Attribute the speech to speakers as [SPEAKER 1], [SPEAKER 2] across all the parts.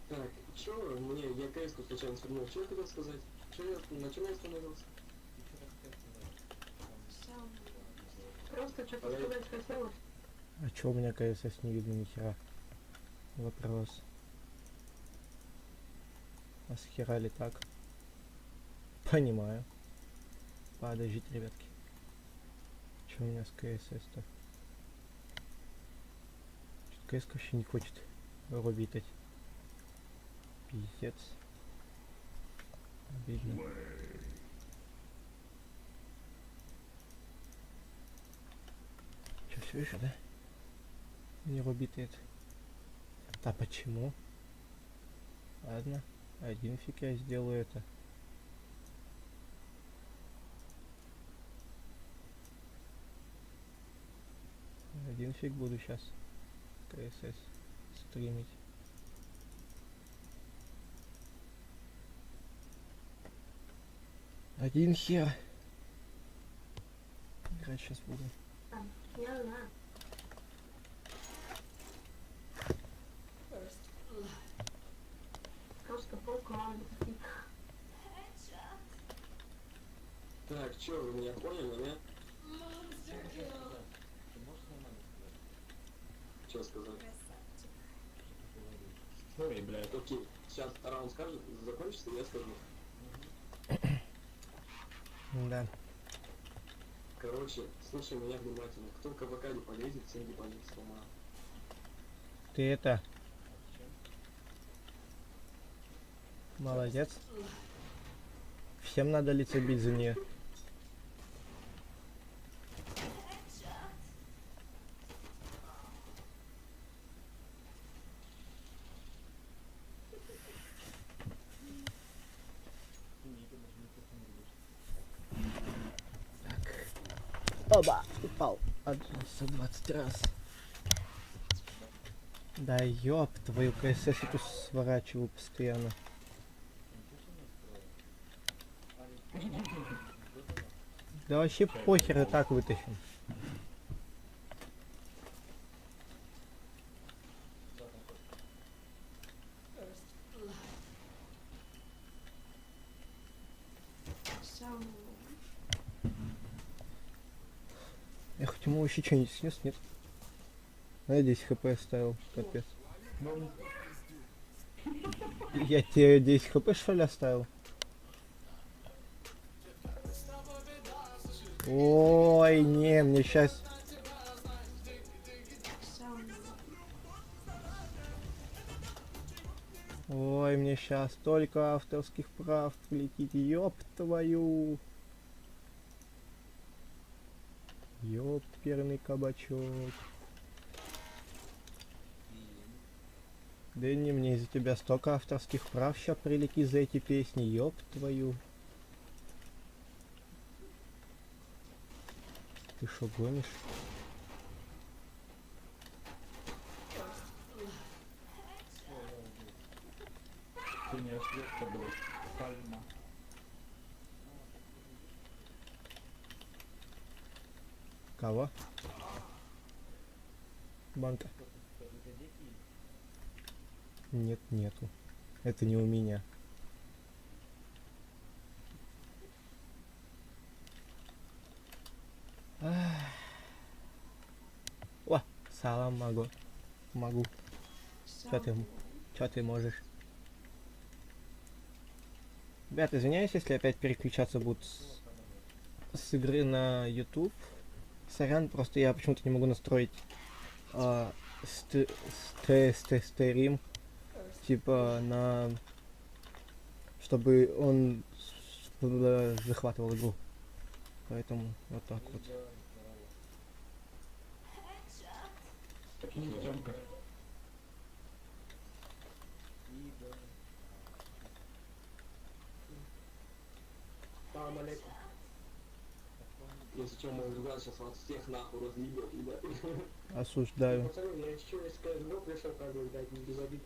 [SPEAKER 1] Так, чё мне, я КС-ку случайно свернул, что я хотел сказать? Чё я, на чем я остановился?
[SPEAKER 2] Просто что-то сказать хотела.
[SPEAKER 3] А чё у меня КСС не видно ни хера? Вопрос. А с хера ли так? Понимаю. Подождите, ребятки. Чё у меня с КСС-то? КС вообще не хочет работать. Пиздец. Обидно. Чё, все еще, да? Не работает. А почему? Ладно. Один фиг я сделаю это. Один фиг буду сейчас КСС стримить. Один хер. Играть сейчас буду.
[SPEAKER 2] Я знаю. Просто полкоманды такие.
[SPEAKER 1] Так, чё, вы меня поняли, нет? Чё сказать?
[SPEAKER 4] Ой, блядь.
[SPEAKER 1] Окей, сейчас раунд скажет, закончится, я скажу.
[SPEAKER 3] Да.
[SPEAKER 1] Короче, слушай меня внимательно. Кто к АВК не полезет, всем не полезет, сломаю.
[SPEAKER 3] Ты это... Молодец. Всем надо лицо бить за нее. Оба! Упал. 120 раз. Да ёб твою КСС эту сворачиваю постоянно. Да вообще похер, и так вытащим. Я хоть ему вообще что-нибудь снес, нет? А я 10 хп оставил, капец. Я тебе 10 хп что ли оставил? Ой, не, мне сейчас... Ой, мне сейчас столько авторских прав прилетит, ёб твою. Ёперный кабачок. Да не, мне из-за тебя столько авторских прав сейчас прилетит за эти песни, ёб твою. Ты шо, гонишь?
[SPEAKER 4] Ты не ошибка, блядь. Пальма.
[SPEAKER 3] Кого? Банка. Нет, нету. Это не у меня. О, салам могу. Могу. Чё ты можешь? Ребят, извиняюсь, если опять переключаться будут с игры на YouTube. Сорян, просто я почему-то не могу настроить стрим, типа на... чтобы он захватывал игру. Поэтому вот так вот.
[SPEAKER 4] Тёмка.
[SPEAKER 1] Салам алейкум. Если что, мой друга сейчас вас всех нахуй разъебет, ребят.
[SPEAKER 3] Осуждаю.
[SPEAKER 1] Пацаны, я еще из CSGO пришел, как бы, блядь, без обид.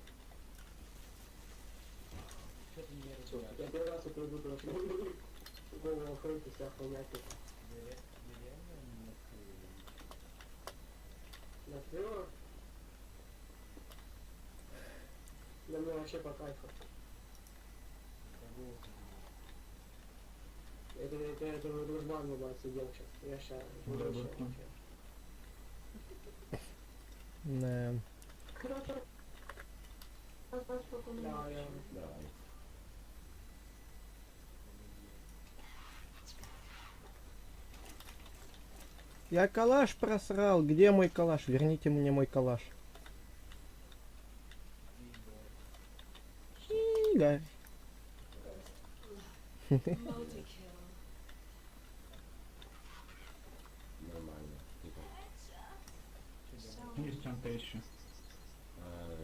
[SPEAKER 1] Всё, я первый раз это иду просто. Голову охренеть, вся хуйня тут. На всё. На меня вообще по кайфу. Это дружбан бывает сидел сейчас. Я сейчас буду
[SPEAKER 4] Да,
[SPEAKER 1] вообще.
[SPEAKER 4] да.
[SPEAKER 3] Да.
[SPEAKER 2] Короче, осталось сколько у меня?
[SPEAKER 1] Да, я...
[SPEAKER 5] Давай.
[SPEAKER 3] Я калаш просрал. Где мой калаш? Верните мне мой калаш. Игорь.
[SPEAKER 5] Нормально. Ты как?
[SPEAKER 4] Есть чем-то еще.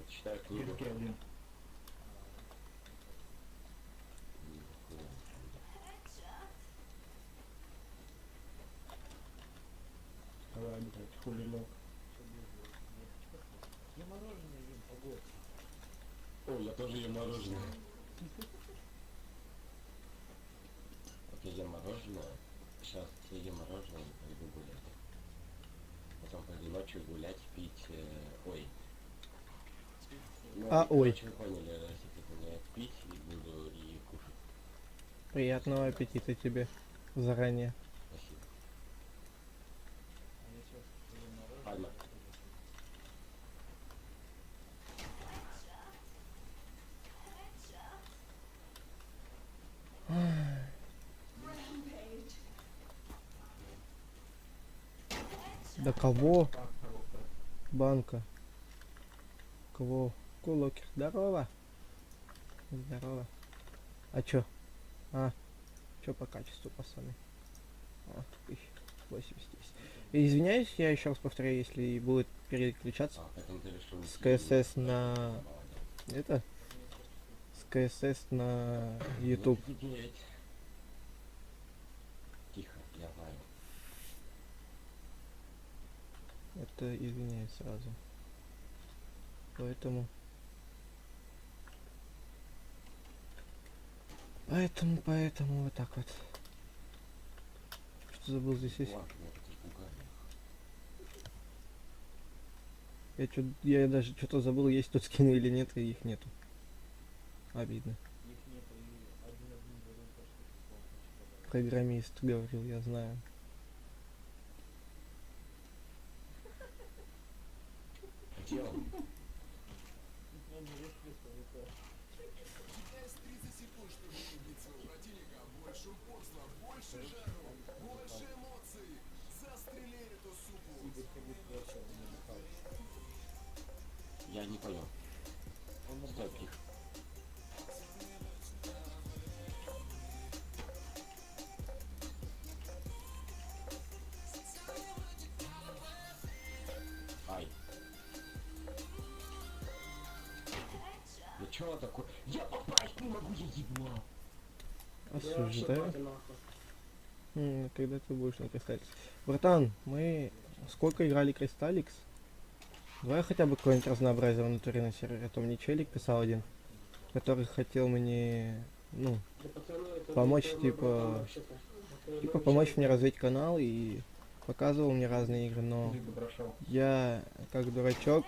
[SPEAKER 5] Читаю книгу.
[SPEAKER 4] Диски один. Давай, блядь, хули лег.
[SPEAKER 5] О, я тоже ем мороженое. Вот я ем мороженое. Сейчас я ем мороженое и пойду гулять. Потом пойду ночью гулять, пить... ой. Ну,
[SPEAKER 3] Ой.
[SPEAKER 5] короче, вы поняли, если ты меня пить и буду и кушать.
[SPEAKER 3] Приятного аппетита тебе. Заранее.
[SPEAKER 5] Спасибо. Пальма.
[SPEAKER 3] Да кого? Банка. Кого? Кулокер. Здорово. Здорово. А чё? Чё по качеству, пацаны? 1080 есть. И извиняюсь, я еще раз повторяю, если будет переключаться
[SPEAKER 5] Поэтому ты решил...
[SPEAKER 3] с КСС на... Это? С КСС на YouTube.
[SPEAKER 5] Тихо, я знаю.
[SPEAKER 3] Это извиняюсь сразу. Поэтому вот так вот. Что забыл здесь есть?
[SPEAKER 5] Ладно, это ж Булгария.
[SPEAKER 3] Я даже что-то забыл, есть тут скины или нет, и их нету. Обидно. Программист говорил, я знаю.
[SPEAKER 5] Где он? Я не понял. Стой, тихо. Ай. Ну чё такое? Я попасть не могу, я ебло.
[SPEAKER 1] Я вообще
[SPEAKER 3] Осуждаю.
[SPEAKER 1] папе нахуй.
[SPEAKER 3] Когда ты будешь на Кристалликс? Братан, мы сколько играли Кристалликс? Давай хотя бы какое-нибудь разнообразие в натуре на сервере. А то мне челик писал один, который хотел мне,
[SPEAKER 1] Да пацаны, это
[SPEAKER 3] помочь,
[SPEAKER 1] это
[SPEAKER 3] типа,
[SPEAKER 1] вообще-то. Это
[SPEAKER 3] типа
[SPEAKER 1] вообще-
[SPEAKER 3] помочь мне развить канал и показывал мне разные игры, но
[SPEAKER 4] Либо прошел.
[SPEAKER 3] я, как дурачок,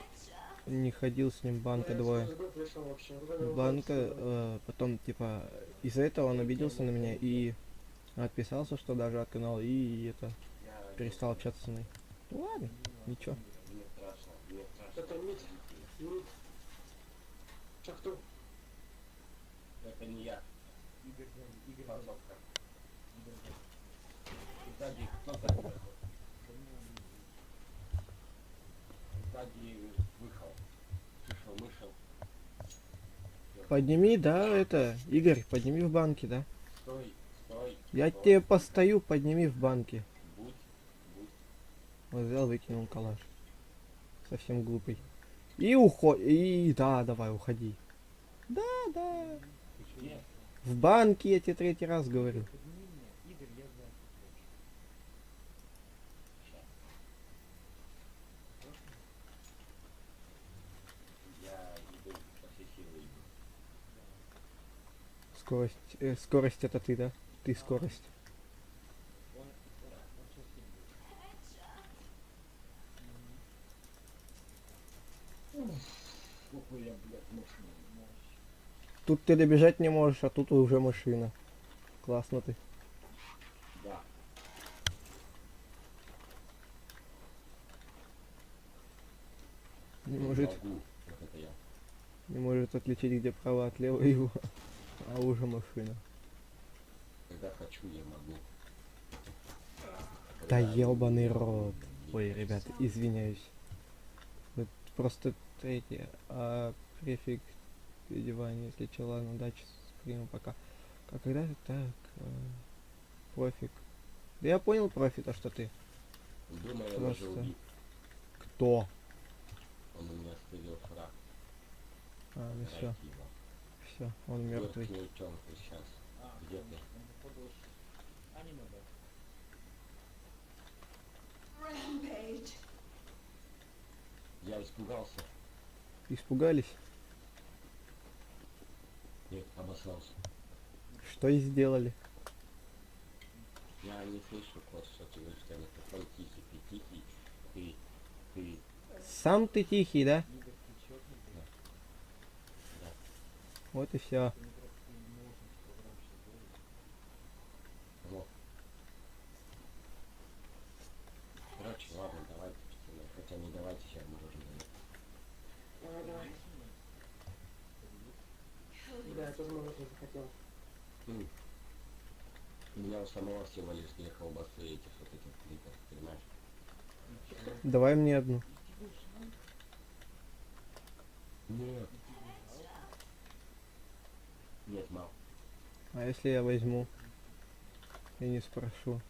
[SPEAKER 3] не ходил с ним банка
[SPEAKER 1] Я
[SPEAKER 3] двое.
[SPEAKER 1] через год пришел вообще. Вот это вот
[SPEAKER 3] Банка,
[SPEAKER 1] это.
[SPEAKER 3] потом, типа, из-за этого он обиделся на меня и отписался, что даже от канала, и это, перестал общаться со мной. Ну ладно, ничего.
[SPEAKER 5] Мне страшно, мне страшно.
[SPEAKER 1] Это мид. Мид. Шахту.
[SPEAKER 5] Это не я. Игорь Фасовка. Сзади, кто сзади? Сзади выхал. Вышел.
[SPEAKER 3] Подними, да, это, Игорь, подними в банке, да.
[SPEAKER 5] Стой.
[SPEAKER 3] Я
[SPEAKER 5] стой.
[SPEAKER 3] тебе постою, подними в банке.
[SPEAKER 5] Будь.
[SPEAKER 3] Вот взял, выкинул калаш. Совсем глупый. И да, давай, уходи. Да.
[SPEAKER 5] Где?
[SPEAKER 3] В банке я тебе третий раз говорю.
[SPEAKER 5] Я иду по всей силе иду.
[SPEAKER 3] Скорость это ты, да? Ты скорость.
[SPEAKER 5] Сколько я, блядь, машину.
[SPEAKER 3] Тут ты добежать не можешь, а тут уже машина. Классно ты.
[SPEAKER 5] Да.
[SPEAKER 3] Не может,
[SPEAKER 5] Могу. Вот это я.
[SPEAKER 3] не может отличить, где право от лева его. А уже машина.
[SPEAKER 5] Когда хочу, я могу.
[SPEAKER 3] Да
[SPEAKER 5] Когда
[SPEAKER 3] ебаный
[SPEAKER 5] не
[SPEAKER 3] рот.
[SPEAKER 5] могу,
[SPEAKER 3] Ой,
[SPEAKER 5] не
[SPEAKER 3] ребят,
[SPEAKER 5] хочу.
[SPEAKER 3] извиняюсь. Вот просто третье. А префикс переодевания, если че, ладно, удачи с примем пока. А когда ты так? Профик. Да я понял, профит, а что ты?
[SPEAKER 5] Думаю, он уже
[SPEAKER 3] Просто.
[SPEAKER 5] убит.
[SPEAKER 3] Кто?
[SPEAKER 5] Он у меня стырил фраг.
[SPEAKER 3] А, ну все,
[SPEAKER 5] Забирайте его.
[SPEAKER 3] все, он мертвый.
[SPEAKER 5] Верхнюю тёмку сейчас. Где ты?
[SPEAKER 2] Rampage.
[SPEAKER 5] Я испугался.
[SPEAKER 3] Испугались?
[SPEAKER 5] Нет, обосрался.
[SPEAKER 3] Что и сделали?
[SPEAKER 5] Я не слышу, кот, что ты говоришь, что микрофон тихий, ты тихий, ты,
[SPEAKER 3] Сам ты тихий, да?
[SPEAKER 5] да.
[SPEAKER 3] Вот и все.
[SPEAKER 5] Вот. Короче, ладно, давайте, хотя не давайте сейчас мороженое.
[SPEAKER 1] Давай, давай. Да, я тоже мороженое захотел.
[SPEAKER 5] У меня у самого всего лишь две колбасы этих вот этих кликов, понимаешь?
[SPEAKER 3] Давай мне одну.
[SPEAKER 5] Нет. Нет, мам.
[SPEAKER 3] А если я возьму и не спрошу?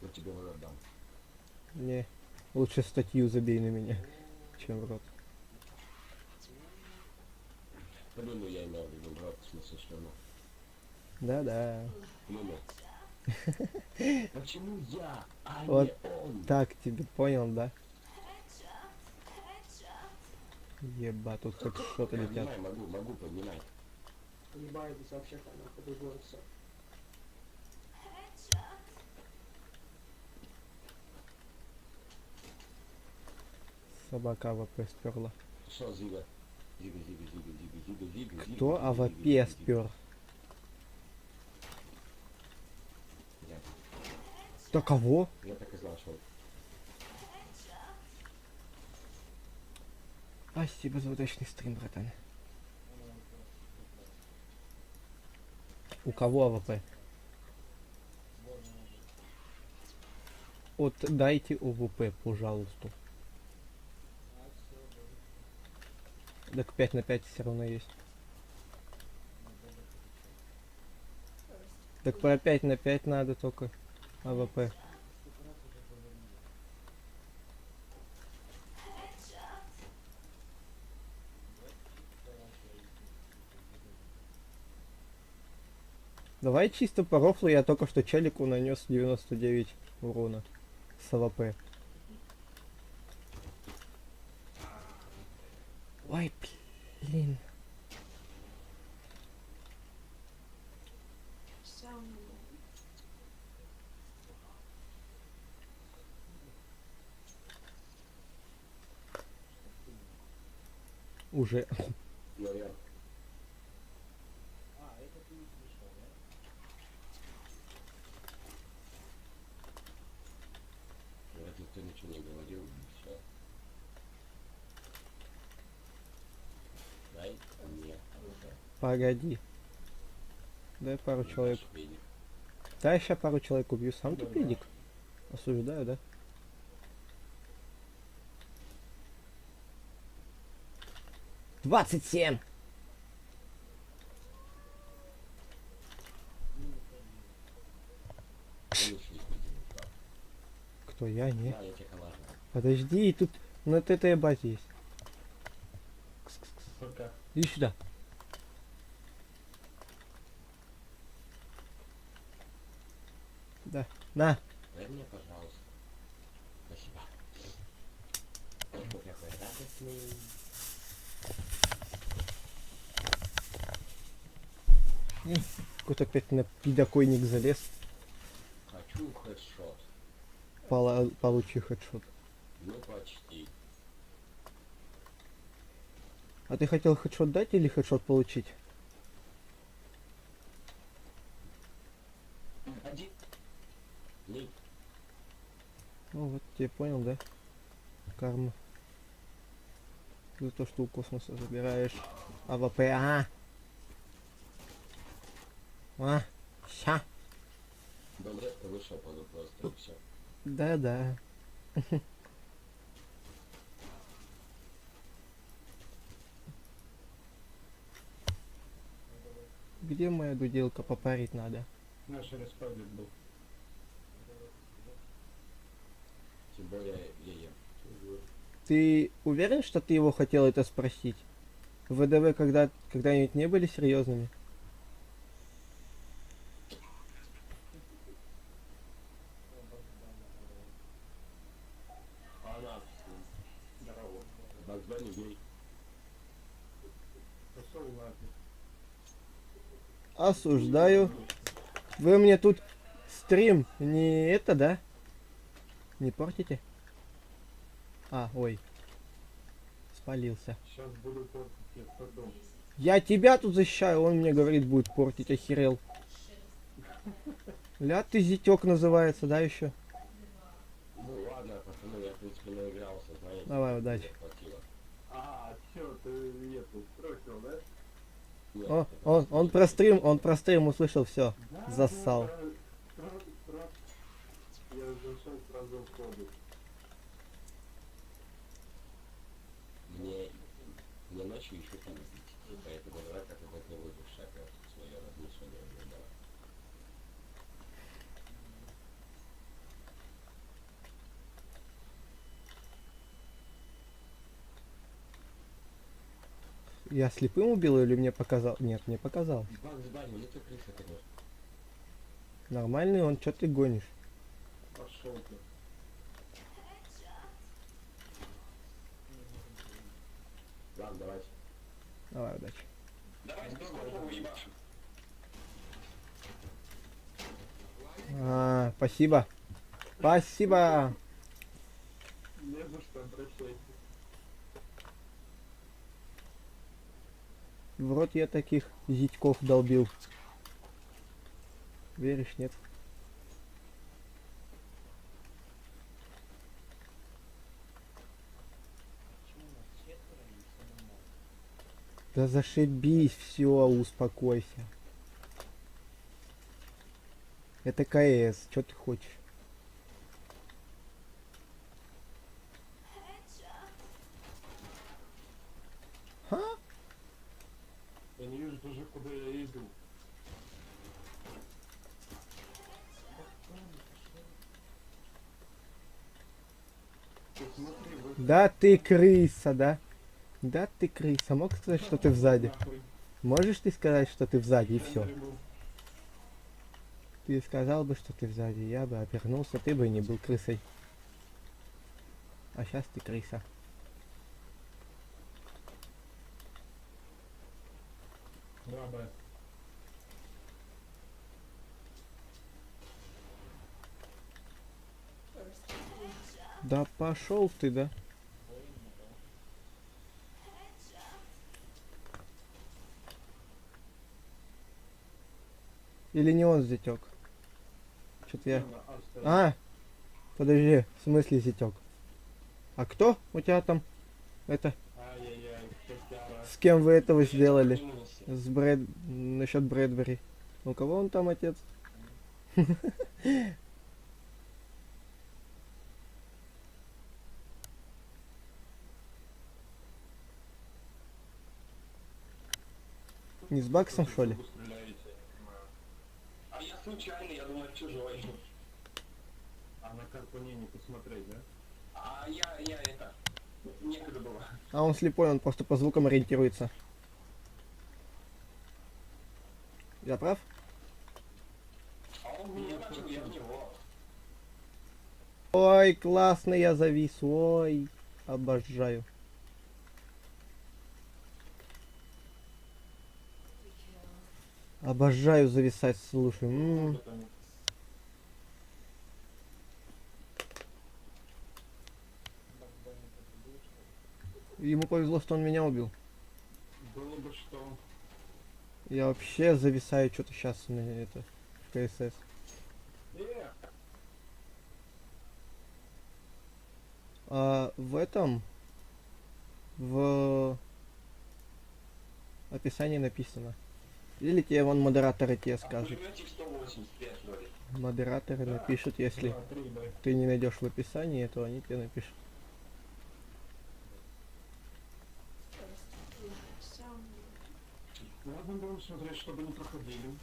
[SPEAKER 5] Я тебе в рот дам.
[SPEAKER 3] Не. Лучше статью забей на меня, чем в рот.
[SPEAKER 5] Плюну, я имел в виду в рот, в смысле слюну.
[SPEAKER 3] Да-да.
[SPEAKER 5] Плюну. Почему я, а
[SPEAKER 3] Вот
[SPEAKER 5] не он?
[SPEAKER 3] так тебе понял, да? Еба, тут хоть что-то летят.
[SPEAKER 5] Поднимай, могу поднимать.
[SPEAKER 1] Ебаю здесь вообще-то, нахуй, другое все.
[SPEAKER 3] Собака АВП сперла.
[SPEAKER 5] Что, Зига? Зига.
[SPEAKER 3] Кто АВП спер?
[SPEAKER 5] Я,
[SPEAKER 3] Да кого?
[SPEAKER 5] я так и знал, что...
[SPEAKER 3] Спасибо за удачный стрим, братан. У кого АВП? Вот дайте ОВП, пожалуйста. Так 5 на 5 все равно есть. Так про 5 на 5 надо только АВП. Давай чисто по рофлу, я только что челику нанес 99 урона с АВП. Ой, блин.
[SPEAKER 2] So
[SPEAKER 3] Уже.
[SPEAKER 5] Наверное. Вроде никто ничего не говорил, и все. Дай мне оружие.
[SPEAKER 3] Погоди. Дай пару человек.
[SPEAKER 5] Швейник.
[SPEAKER 3] Да, я ща пару человек убью. Сам ты педик? Осуждаю, да? «27!»
[SPEAKER 5] Ну, лучше не будем, да.
[SPEAKER 3] Кто я? Не.
[SPEAKER 5] Да, я тебе калаш дам.
[SPEAKER 3] Подожди, тут на этой базе есть.
[SPEAKER 4] Сколько?
[SPEAKER 3] Иди сюда. Да. На.
[SPEAKER 5] Дай мне, пожалуйста. Спасибо. Ой, какой радостный.
[SPEAKER 3] Какой-то опять на пидокойник залез.
[SPEAKER 5] Хочу хэдшот.
[SPEAKER 3] Получи хедшот.
[SPEAKER 5] Ну, почти.
[SPEAKER 3] А ты хотел хедшот дать или хедшот получить?
[SPEAKER 5] Один. Ник.
[SPEAKER 3] Ну вот, я понял, да? Карма. За то, что у космоса забираешь АВП. Ща.
[SPEAKER 5] Дом резко вышел под просто и все.
[SPEAKER 3] Да-да. Где моя дуделка? Попарить надо.
[SPEAKER 4] Наш респаблик был.
[SPEAKER 5] Тем более я ем.
[SPEAKER 3] Ты уверен, что ты его хотел это спросить? ВДВ когда-нибудь не были серьезными?
[SPEAKER 4] А она здорово.
[SPEAKER 5] Бакс Банни гей.
[SPEAKER 4] Пошел нафиг.
[SPEAKER 3] Осуждаю. Вы мне тут стрим не это, да? Не портите? Ой. Спалился.
[SPEAKER 4] Сейчас буду портить тебе потом.
[SPEAKER 3] Я тебя тут защищаю, он мне говорит, будет портить, охерел. Ля ты зятёк называется, да, еще?
[SPEAKER 5] Ну ладно, пацаны, я в принципе наигрался, знаете.
[SPEAKER 3] Давай, удачи.
[SPEAKER 5] мне хватило.
[SPEAKER 4] А, чё, ты эту строчил, да?
[SPEAKER 5] Нет,
[SPEAKER 3] Он про стрим услышал, все. Зассал.
[SPEAKER 4] Я зашел сразу в ходу.
[SPEAKER 5] мне ночью еще пиздить. Поэтому давай как-то так не буду шага свое размышление выдавать.
[SPEAKER 3] Я слепым убил или мне показал? Нет, мне показал.
[SPEAKER 5] Бакс Банни, ну ты крыса, конечно.
[SPEAKER 3] Нормальный он, что ты гонишь?
[SPEAKER 4] Пошел ты.
[SPEAKER 5] Ладно, давайте.
[SPEAKER 3] Давай, удачи.
[SPEAKER 5] Давайте сколько уебашим.
[SPEAKER 3] Спасибо. Спасибо.
[SPEAKER 4] Не за что, обращайся.
[SPEAKER 3] В рот я таких зятьков долбил. Веришь, нет? Да зашибись, все, успокойся. Это КС, что ты хочешь?
[SPEAKER 4] Я не вижу даже, куда я иду. Ты смотри, вот
[SPEAKER 3] Да ты крыса, да? Да ты крыса. Мог сказать, что ты сзади?
[SPEAKER 4] нахуй.
[SPEAKER 3] Можешь ты сказать, что ты сзади, и
[SPEAKER 4] Я
[SPEAKER 3] все.
[SPEAKER 4] не был.
[SPEAKER 3] Ты сказал бы, что ты сзади, я бы обернулся, ты бы не был крысой. А сейчас ты крыса.
[SPEAKER 4] Да, Б.
[SPEAKER 3] Да пошел ты, да? Или не он зятек? Что-то я... Подожди, в смысле зятек? А кто у тебя там? Это...
[SPEAKER 4] Ай-яй-яй, котяра.
[SPEAKER 3] С кем вы этого сделали?
[SPEAKER 5] Иммунси.
[SPEAKER 3] С Брэд... Насчет Брэдбери. У кого он там отец? Не с Баксом, что ли?
[SPEAKER 4] Вы стреляете, я не понимаю.
[SPEAKER 5] А я случайно, я думаю, чужой.
[SPEAKER 4] А на карту не посмотреть, да?
[SPEAKER 5] А я это... Некогда было.
[SPEAKER 3] А он слепой, он просто по звукам ориентируется. Я прав?
[SPEAKER 5] А он меня начал, я в него.
[SPEAKER 3] Ой, классно я завис. Ой, обожаю. Обожаю зависать, слушай.
[SPEAKER 4] Вот они.
[SPEAKER 3] Ему повезло, что он меня убил.
[SPEAKER 4] только что.
[SPEAKER 3] Я вообще зависаю что-то сейчас на это в КСС. А в этом в описании написано. Или тебе вон модераторы тебе
[SPEAKER 5] А
[SPEAKER 3] скажут.
[SPEAKER 5] пулеметчик 185 вроде.
[SPEAKER 3] Модераторы напишут, если
[SPEAKER 4] 2, 3, да.
[SPEAKER 3] ты не найдешь в описании, то они тебе напишут.
[SPEAKER 4] Ладно, будем смотреть, чтобы не проходили.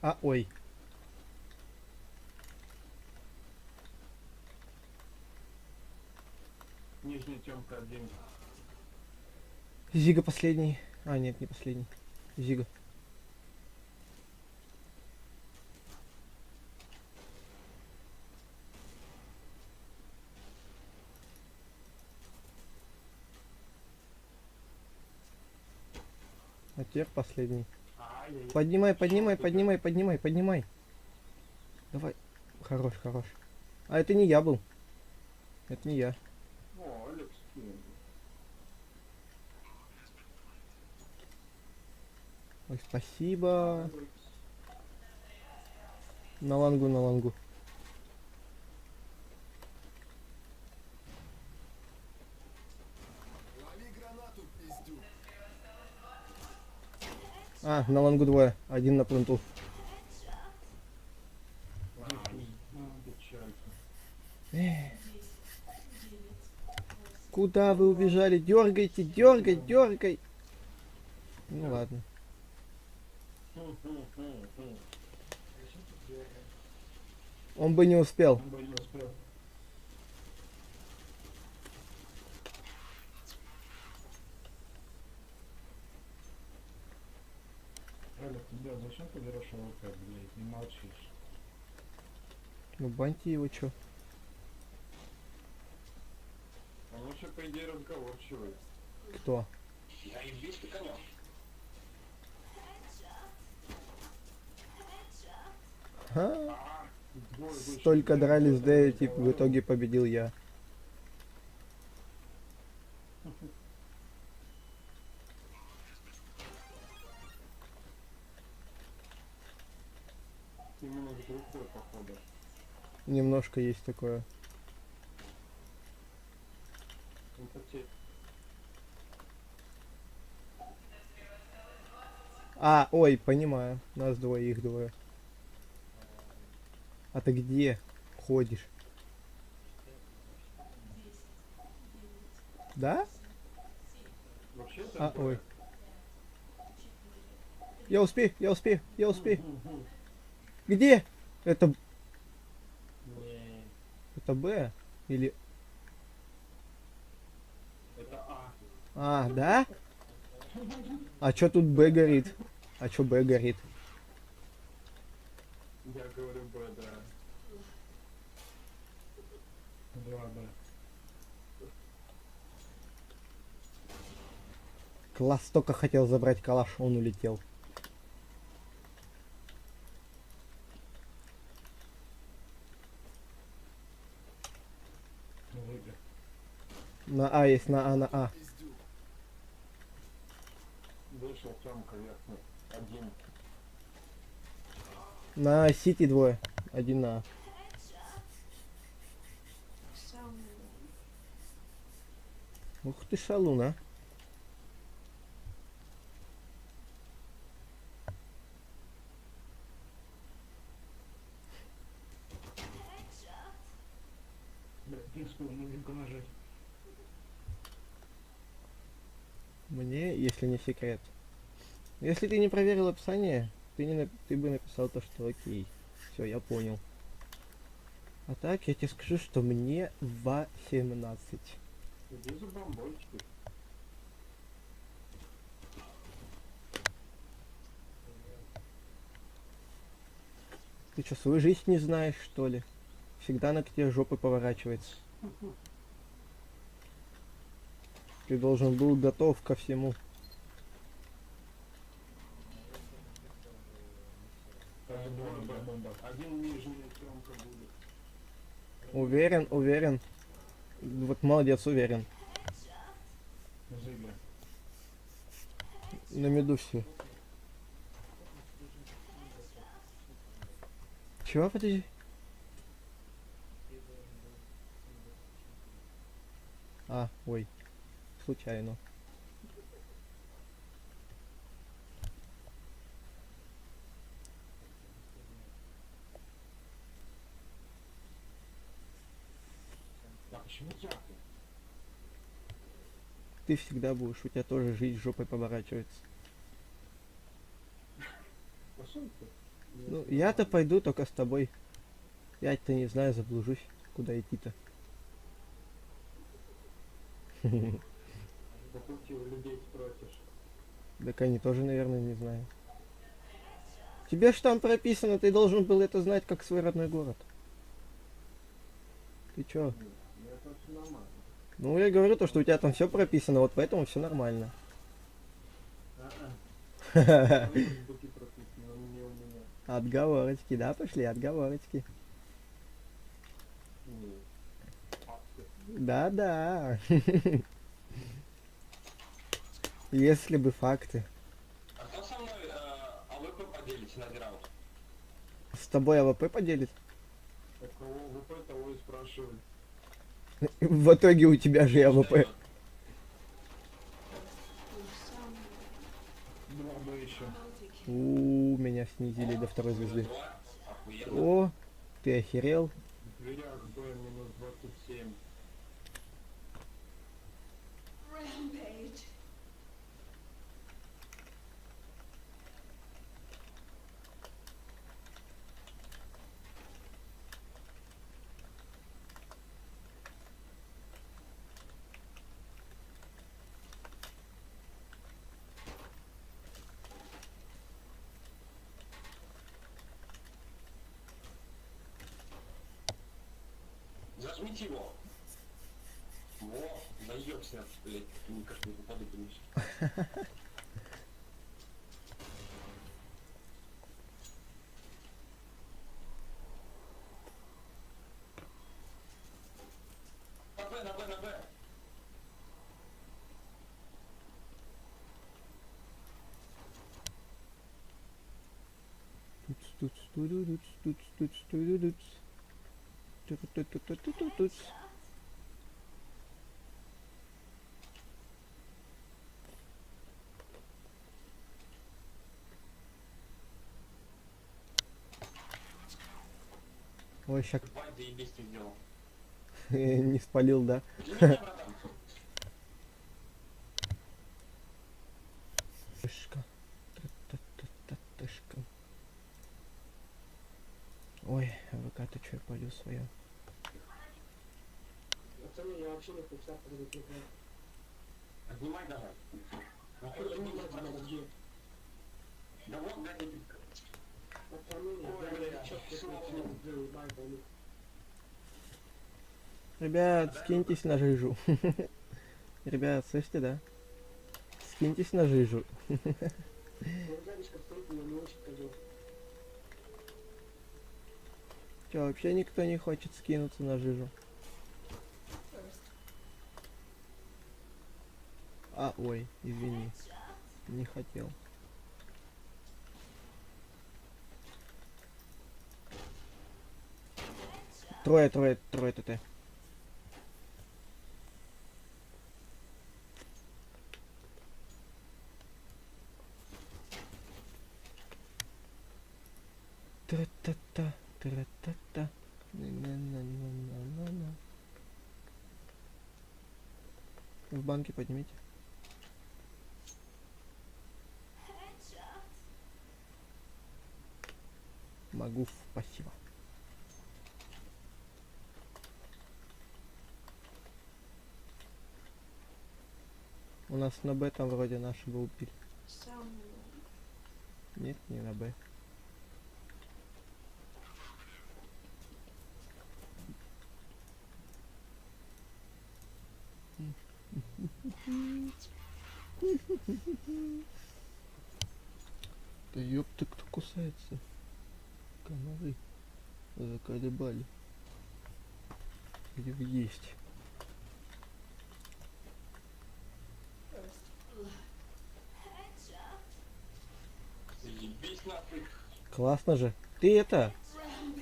[SPEAKER 3] А, ой.
[SPEAKER 4] Нижняя темка 1.
[SPEAKER 3] Зига последний. А, нет, не последний. Зига. А теперь последний.
[SPEAKER 4] Ай-яй-яй.
[SPEAKER 3] Поднимай, поднимай, поднимай, поднимай, поднимай. Давай. Хорош, хорош. А это не я был. Это не я.
[SPEAKER 4] О, Алекс.
[SPEAKER 3] Ой, спасибо.
[SPEAKER 4] Алекс.
[SPEAKER 3] На лангу, на лангу. А, на лангу двое. Один на пленту.
[SPEAKER 4] Печалька.
[SPEAKER 3] Куда вы убежали? Дергайте, дергай, дергай. Ну ладно. Он бы не успел.
[SPEAKER 4] Он бы не успел. Алекс, да, зачем ты берешь АВП, блядь, не молчишь?
[SPEAKER 3] Ну баньте его, чё?
[SPEAKER 4] Он вообще, по идее, разговорчивый.
[SPEAKER 3] Кто?
[SPEAKER 5] Я и бить конем.
[SPEAKER 3] А?
[SPEAKER 4] Двое вышли.
[SPEAKER 3] Столько дрались, да и типа в итоге победил я.
[SPEAKER 4] Именно с группой, походу.
[SPEAKER 3] Немножко есть такое.
[SPEAKER 4] Он потеет.
[SPEAKER 3] А, ой, понимаю. Нас двое, их двое. А ты где ходишь? Да?
[SPEAKER 4] Вообще это
[SPEAKER 3] А, ой. Я успею, я успею, я успею. Где? Это Б? Или...
[SPEAKER 4] Это А.
[SPEAKER 3] А, да? А чё тут Б горит? А чё Б горит?
[SPEAKER 4] Я говорю Б, да. 2Б.
[SPEAKER 3] Класс только хотел забрать калаш, он улетел.
[SPEAKER 4] Выбер.
[SPEAKER 3] На А есть, на А, на А.
[SPEAKER 4] Вышел темка верхний. 1.
[SPEAKER 3] На Сити двое. Один на А. Ух ты шалун, а.
[SPEAKER 4] Блядь, пинскую музыку нажать.
[SPEAKER 3] Мне, если не секрет. Если ты не проверил описание, ты бы написал то, что окей. Все, я понял. А так я тебе скажу, что мне 18.
[SPEAKER 4] Иди за бомбончикой.
[SPEAKER 3] Ты что, свою жизнь не знаешь, что ли? Всегда на к тебе жопы поворачивается. Ты должен был готов ко всему.
[SPEAKER 4] Так, бомба. Один нижняя темка будет.
[SPEAKER 3] Уверен, уверен. Вот молодец, уверен.
[SPEAKER 4] Жили.
[SPEAKER 3] На медусе. Чего, подожди? А, ой. Случайно.
[SPEAKER 4] А почему я?
[SPEAKER 3] Ты всегда будешь, у тебя тоже жизнь жопой поворачивается.
[SPEAKER 4] Пошел ты.
[SPEAKER 3] Ну, я-то пойду только с тобой. Я-то не знаю, заблужусь, куда идти-то.
[SPEAKER 1] По пути у людей спросишь.
[SPEAKER 3] Так они тоже, наверное, не знают. Тебе ж там прописано, ты должен был это знать, как свой родной город. Ты чё?
[SPEAKER 4] Это все нормально.
[SPEAKER 3] Ну, я говорю то, что у тебя там все прописано, вот поэтому все нормально.
[SPEAKER 4] Буки прописаны, но не у меня.
[SPEAKER 3] Отговорочки, да, пошли, отговорочки.
[SPEAKER 4] Нет. Факты.
[SPEAKER 3] Да-да. Если бы факты.
[SPEAKER 1] А кто со мной АВП поделится на граунд?
[SPEAKER 3] С тобой АВП поделит?
[SPEAKER 4] Так кого ВП, того и спрашивали.
[SPEAKER 3] В итоге у тебя же АВП.
[SPEAKER 4] Два бы еще.
[SPEAKER 3] Меня снизили до второй звезды.
[SPEAKER 1] Два. Охуенно.
[SPEAKER 3] О, ты охерел?
[SPEAKER 4] Дверях Б минус 27.
[SPEAKER 1] Зажмите его. Во, наебся, блядь, никак не попаду, конечно. На Б.
[SPEAKER 3] Ой, щак
[SPEAKER 1] Бать, заебись ты сделал.
[SPEAKER 3] не спалил, да?
[SPEAKER 1] Иди меня, братан.
[SPEAKER 3] Тышка. Тышка. Ой, АВК, ты чё, я пойду свое.
[SPEAKER 2] Пацаны, я вообще не хочу подойти.
[SPEAKER 1] Поднимай давай. Нахуй
[SPEAKER 2] Я
[SPEAKER 1] ты
[SPEAKER 2] не
[SPEAKER 1] не
[SPEAKER 2] знаю,
[SPEAKER 1] братан.
[SPEAKER 2] где.
[SPEAKER 1] Да вот, блядь, эти-
[SPEAKER 2] Пацаны,
[SPEAKER 1] Ой,
[SPEAKER 2] я
[SPEAKER 1] бля,
[SPEAKER 2] четко
[SPEAKER 1] шло.
[SPEAKER 2] заебать, они.
[SPEAKER 3] Ребят, скиньтесь на жижу. Ребят, слышите, да? Скиньтесь на жижу.
[SPEAKER 2] Ну, дядечка стоит, но не очень пойдет.
[SPEAKER 3] Чё, вообще никто не хочет скинуться на жижу? А, ой, извини. Не хотел. Трое ТТ. Тра-та-та, тра-та-та. На-на-на-на-на-на. В банке поднимите. Могу, спасибо. У нас на Б там вроде нашего убили. Нет, не на Б. Да ёпта, кто кусается? Комары заколебали. Где вы есть?
[SPEAKER 1] заебись нахуй.
[SPEAKER 3] Классно же. Ты это...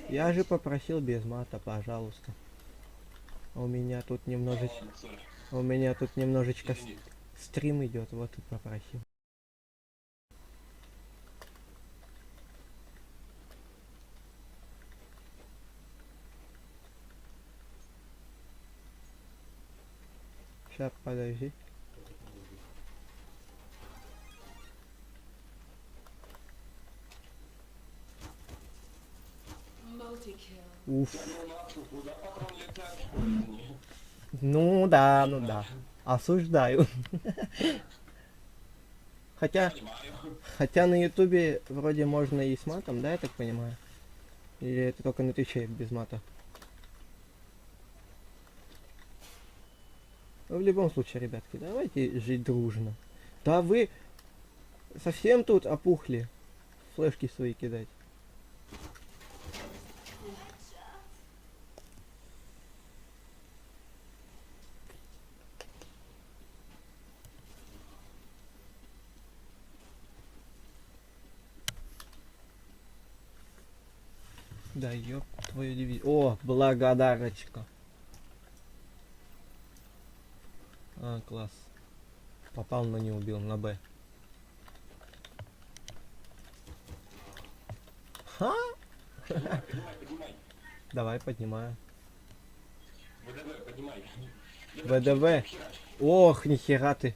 [SPEAKER 3] Я же попросил без мата, пожалуйста. У меня тут немножечко...
[SPEAKER 1] Ладно, сори.
[SPEAKER 3] У меня тут немножечко
[SPEAKER 1] Извини.
[SPEAKER 3] стрим идет, вот и попросил. Сейчас, подожди. Уф.
[SPEAKER 1] Да ну нахуй, куда патрон летает, что ли? Нет.
[SPEAKER 3] Ну да, ну да. Осуждаю. Хотя,
[SPEAKER 1] Понимаю.
[SPEAKER 3] хотя на ютубе вроде можно и с матом, да, я так понимаю? Или это только на твиче без мата? Ну, в любом случае, ребятки, давайте жить дружно. Да вы совсем тут опухли. Флешки свои кидать. Да ёб твою дивизию. О, благодарочка. А, класс. Попал, но не убил, на Б. Ха?
[SPEAKER 1] Поднимай, поднимай.
[SPEAKER 3] Давай, поднимаю.
[SPEAKER 1] ВДВ, поднимай.
[SPEAKER 3] ВДВ. Ох, нихера ты.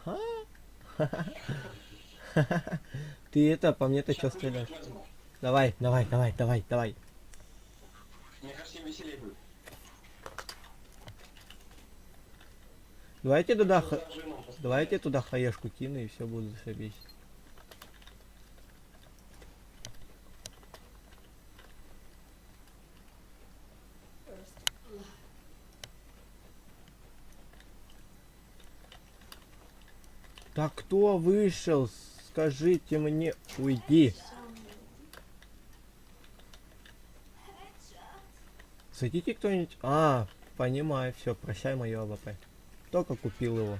[SPEAKER 3] Ха? Ты это, по мне-то что стреляешь? Давай, давай, давай, давай, давай.
[SPEAKER 1] Мне кажется, им веселее будет.
[SPEAKER 3] Давайте туда,
[SPEAKER 1] За женом посмотреть.
[SPEAKER 3] давайте туда хаешку кину и все будет зашибись. Так кто вышел? Скажите мне, уйди. Зайдите кто-нибудь. А, понимаю, все, прощай мое АВП. Только купил его.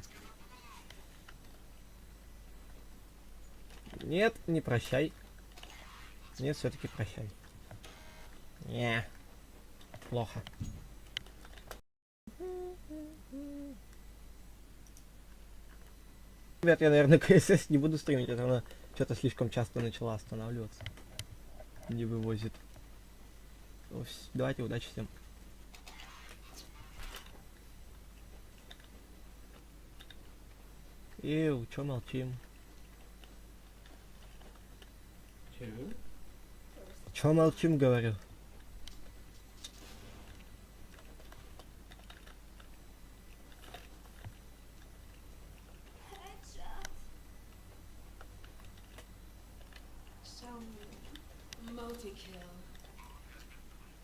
[SPEAKER 3] Нет, не прощай. Нет, все-таки прощай. Не, плохо. Ребят, я, наверное, КСС не буду стримить, это она что-то слишком часто начала останавливаться. Не вывозит. Ну, давайте, удачи всем. Эй, чё молчим?
[SPEAKER 4] Чего?
[SPEAKER 3] Чё молчим, говорю?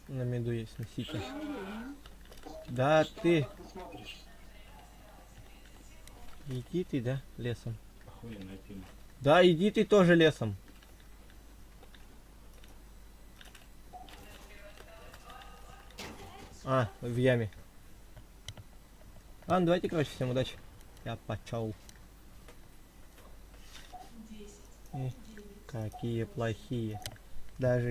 [SPEAKER 3] На меду есть, носите. Да ты,
[SPEAKER 1] Как ты смотришь?
[SPEAKER 3] иди ты, да, лесом.
[SPEAKER 4] Охуенная тема.
[SPEAKER 3] Да, иди ты тоже лесом. А, в яме. Ладно, давайте, короче, всем удачи. Я почел. Какие плохие. Даже